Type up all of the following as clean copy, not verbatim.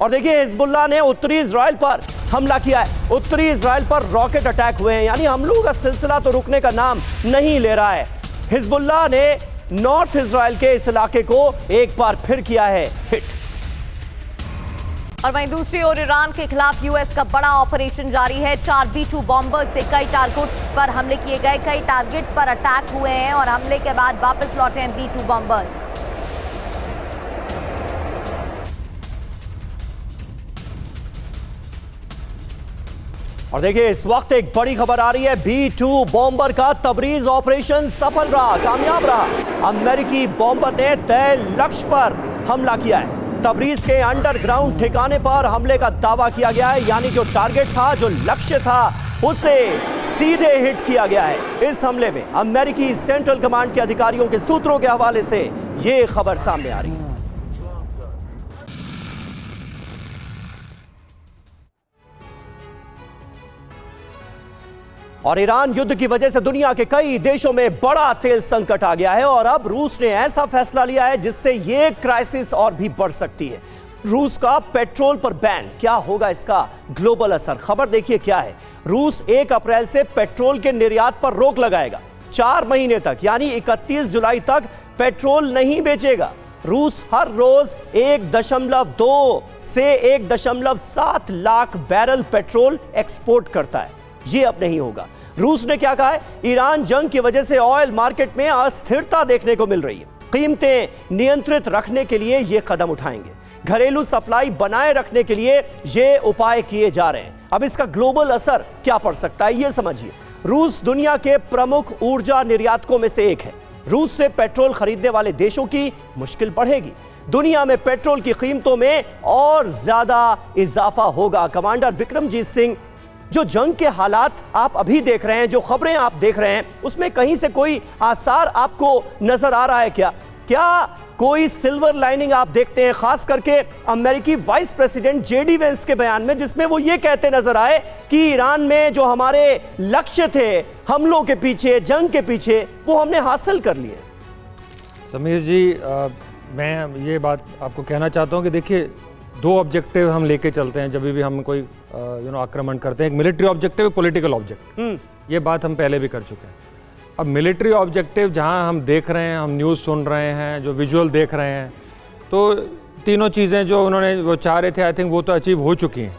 और देखिए हिजबुल्लाह ने उत्तरी इजराइल पर हमला किया है। उत्तरी इजराइल पर रॉकेट अटैक हुए हैं, यानी हमलों का सिलसिला तो रुकने का नाम नहीं ले रहा है। हिजबुल्लाह ने नॉर्थ इजराइल के इस इलाके को एक बार फिर किया है हिट। और वहीं दूसरी ओर ईरान के खिलाफ यूएस का बड़ा ऑपरेशन जारी है। 4 B-2 बॉम्बर्स से कई टारगेट पर हमले किए गए, कई टारगेट पर अटैक हुए हैं और हमले के बाद वापस लौटे हैं B-2 बॉम्बर्स। और देखिए इस वक्त एक बड़ी खबर आ रही है, B-2 बॉम्बर का तबरीज ऑपरेशन सफल रहा, कामयाब रहा। अमेरिकी बॉम्बर ने तय लक्ष्य पर हमला किया है। तबरीज के अंडरग्राउंड ठिकाने पर हमले का दावा किया गया है, यानी जो टारगेट था, जो लक्ष्य था, उसे सीधे हिट किया गया है। इस हमले में अमेरिकी सेंट्रल कमांड के अधिकारियों के सूत्रों के हवाले से यह खबर सामने आ रही है। और ईरान युद्ध की वजह से दुनिया के कई देशों में बड़ा तेल संकट आ गया है और अब रूस ने ऐसा फैसला लिया है जिससे यह क्राइसिस और भी बढ़ सकती है। रूस का पेट्रोल पर बैन, क्या होगा इसका ग्लोबल असर? खबर देखिए क्या है। रूस 1 अप्रैल से पेट्रोल के निर्यात पर रोक लगाएगा। 4 महीने तक यानी 31 जुलाई तक पेट्रोल नहीं बेचेगा। रूस हर रोज 1.2 से 1.7 लाख बैरल पेट्रोल एक्सपोर्ट करता है। ये अब नहीं होगा। रूस ने क्या कहा है? ईरान जंग की वजह से ऑयल मार्केट में अस्थिरता देखने को मिल रही है। कीमतें नियंत्रित रखने के लिए ये कदम उठाएंगे। घरेलू सप्लाई बनाए रखने के लिए ये उपाय किए जा रहे हैं। अब इसका ग्लोबल असर क्या पड़ सकता है, ये समझिए। रूस दुनिया के प्रमुख ऊर्जा निर्यातकों में से एक है। रूस से पेट्रोल खरीदने वाले देशों की मुश्किल बढ़ेगी। दुनिया में पेट्रोल की कीमतों में और ज्यादा इजाफा होगा। कमांडर बिक्रमजीत सिंह, जो जंग के हालात आप अभी देख रहे हैं, जो खबरें आप देख रहे हैं, उसमें कहीं से कोई आसार आपको नजर आ रहा है क्या? क्या कोई सिल्वर लाइनिंग आप देखते हैं, खास करके अमेरिकी वाइस प्रेसिडेंट जेडी वेंस के बयान में, जिसमें वो ये कहते नजर आए कि ईरान में जो हमारे लक्ष्य थे हमलों के पीछे, जंग के पीछे, वो हमने हासिल कर लिए। समीर जी, मैं ये बात आपको कहना चाहता हूँ कि देखिए, 2 ऑब्जेक्टिव हम लेके चलते हैं जब भी हम कोई आक्रमण करते हैं। एक मिलिट्री ऑब्जेक्टिव, एक पॉलिटिकल ऑब्जेक्टिव। ये बात हम पहले भी कर चुके हैं। अब मिलिट्री ऑब्जेक्टिव जहां हम देख रहे हैं, हम न्यूज़ सुन रहे हैं, जो विजुअल देख रहे हैं, तो तीनों चीज़ें जो उन्होंने वो चाह रहे थे, आई थिंक वो तो अचीव हो चुकी हैं।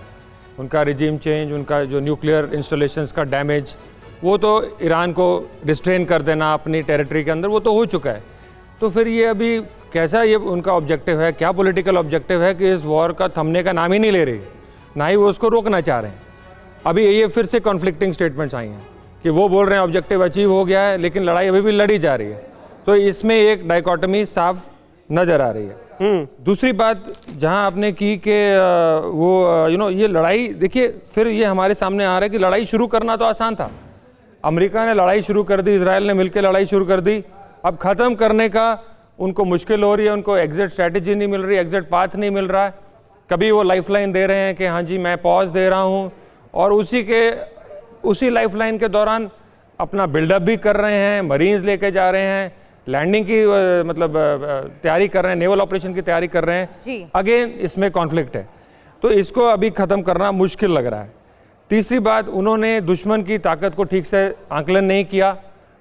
उनका रिजीम चेंज, उनका जो न्यूक्लियर इंस्टॉलेशंस का डैमेज, वो तो ईरान को रिस्ट्रेन कर देना अपनी टेरिटरी के अंदर, वो तो हो चुका है। तो फिर ये अभी कैसा ये उनका ऑब्जेक्टिव है, क्या पॉलिटिकल ऑब्जेक्टिव है कि इस वॉर का थमने का नाम ही नहीं ले रही, ना ही वो उसको रोकना चाह रहे हैं। अभी ये फिर से कॉन्फ्लिक्टिंग स्टेटमेंट्स आई हैं कि वो बोल रहे हैं ऑब्जेक्टिव अचीव हो गया है, लेकिन लड़ाई अभी भी लड़ी जा रही है। तो इसमें एक डाइकोटमी साफ नज़र आ रही है। दूसरी बात जहां आपने की कि वो ये लड़ाई, देखिए फिर ये हमारे सामने आ रहा है कि लड़ाई शुरू करना तो आसान था। अमेरिका ने लड़ाई शुरू कर दी, इजराइल ने मिलकर लड़ाई शुरू कर दी। अब ख़त्म करने का उनको मुश्किल हो रही है, उनको एग्जिट स्ट्रैटेजी नहीं मिल रही, एग्जिट पाथ नहीं मिल रहा है। कभी वो लाइफलाइन दे रहे हैं कि हाँ जी मैं पॉज दे रहा हूँ, और उसी लाइफलाइन के दौरान अपना बिल्डअप भी कर रहे हैं, मरीन्स लेके जा रहे हैं, लैंडिंग की तैयारी कर रहे हैं, नेवल ऑपरेशन की तैयारी कर रहे हैं। अगेन इसमें कॉन्फ्लिक्ट है, तो इसको अभी ख़त्म करना मुश्किल लग रहा है। तीसरी बात, उन्होंने दुश्मन की ताकत को ठीक से आंकलन नहीं किया,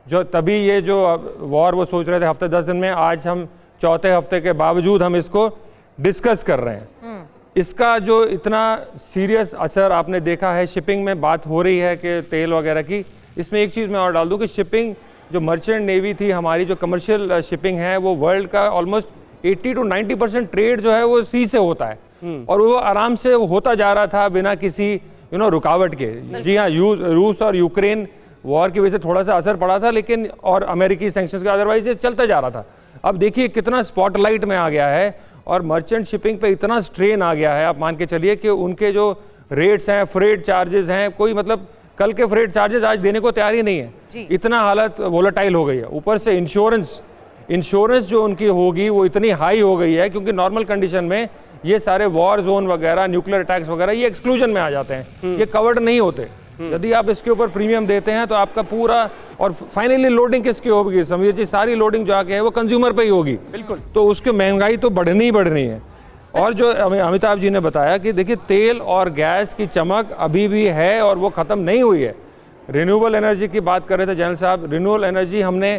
जो तभी ये जो वॉर वो सोच रहे थे हफ्ते 10 दिन में, आज हम 4थे हफ्ते के बावजूद हम इसको डिस्कस कर रहे हैं। इसका जो इतना सीरियस असर आपने देखा है, शिपिंग में बात हो रही है कि तेल वगैरह की। इसमें एक चीज़ मैं और डाल दूं कि शिपिंग, जो मर्चेंट नेवी थी हमारी, जो कमर्शियल शिपिंग है, वो वर्ल्ड का ऑलमोस्ट 80 to 90% ट्रेड जो है वो सी से होता है, और वो आराम से होता जा रहा था बिना किसी रुकावट के। जी हाँ, रूस और यूक्रेन वॉर की वजह से थोड़ा सा असर पड़ा था, लेकिन और अमेरिकी सैंक्शंस का, अदरवाइज ये चलता जा रहा था। अब देखिए कितना स्पॉटलाइट में आ गया है और मर्चेंट शिपिंग पे इतना स्ट्रेन आ गया है। आप मान के चलिए कि उनके जो रेट्स हैं, फ्रेट चार्जेस हैं, कोई मतलब कल के फ्रेट चार्जेस आज देने को तैयार ही नहीं है। इतना हालत वोलेटाइल हो गई है। ऊपर से इंश्योरेंस जो उनकी होगी वो इतनी हाई हो गई है, क्योंकि नॉर्मल कंडीशन में ये सारे वॉर जोन वगैरह, न्यूक्लियर अटैक्स वगैरह, ये एक्सक्लूजन में आ जाते हैं, ये कवर्ड नहीं होते। यदि आप इसके ऊपर प्रीमियम देते हैं तो आपका पूरा, और फाइनली लोडिंग किसकी होगी समीर जी? सारी लोडिंग जो आके है वो कंज्यूमर पे ही होगी। बिल्कुल। तो उसकी महंगाई तो बढ़नी ही बढ़नी है। और जो अमिताभ जी ने बताया कि देखिए तेल और गैस की चमक अभी भी है और वो ख़त्म नहीं हुई है। रिन्यूएबल एनर्जी की बात कर रहे थे जनरल साहब, रिन्यूएबल एनर्जी हमने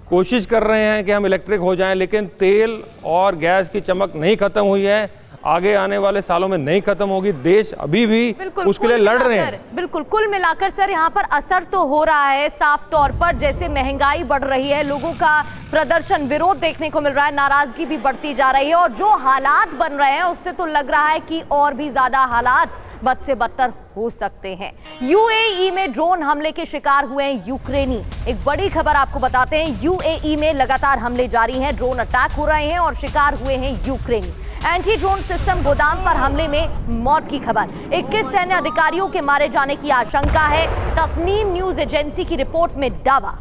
कोशिश कर रहे हैं कि हम इलेक्ट्रिक हो जाएं, लेकिन तेल और गैस की चमक नहीं ख़त्म हुई है, आगे आने वाले सालों में नहीं खत्म होगी। देश अभी भी उसके लिए लड़ रहे हैं। बिल्कुल, कुल मिलाकर सर यहाँ पर असर तो हो रहा है साफ तौर पर। जैसे महंगाई बढ़ रही है, लोगों का प्रदर्शन, विरोध देखने को मिल रहा है, नाराजगी भी बढ़ती जा रही है और जो हालात बन रहे हैं उससे तो लग रहा है कि और भी ज्यादा हालात बद से बदतर हो सकते हैं। यूएई में ड्रोन हमले के शिकार हुए हैं यूक्रेनी। एक बड़ी खबर आपको बताते हैं, यूएई में लगातार हमले जारी हैं, ड्रोन अटैक हो रहे हैं और शिकार हुए हैं यूक्रेनी। एंटी ड्रोन सिस्टम गोदाम पर हमले में मौत की खबर, 21 सैन्य अधिकारियों के मारे जाने की आशंका है। तस्नीम न्यूज एजेंसी की रिपोर्ट में दावा।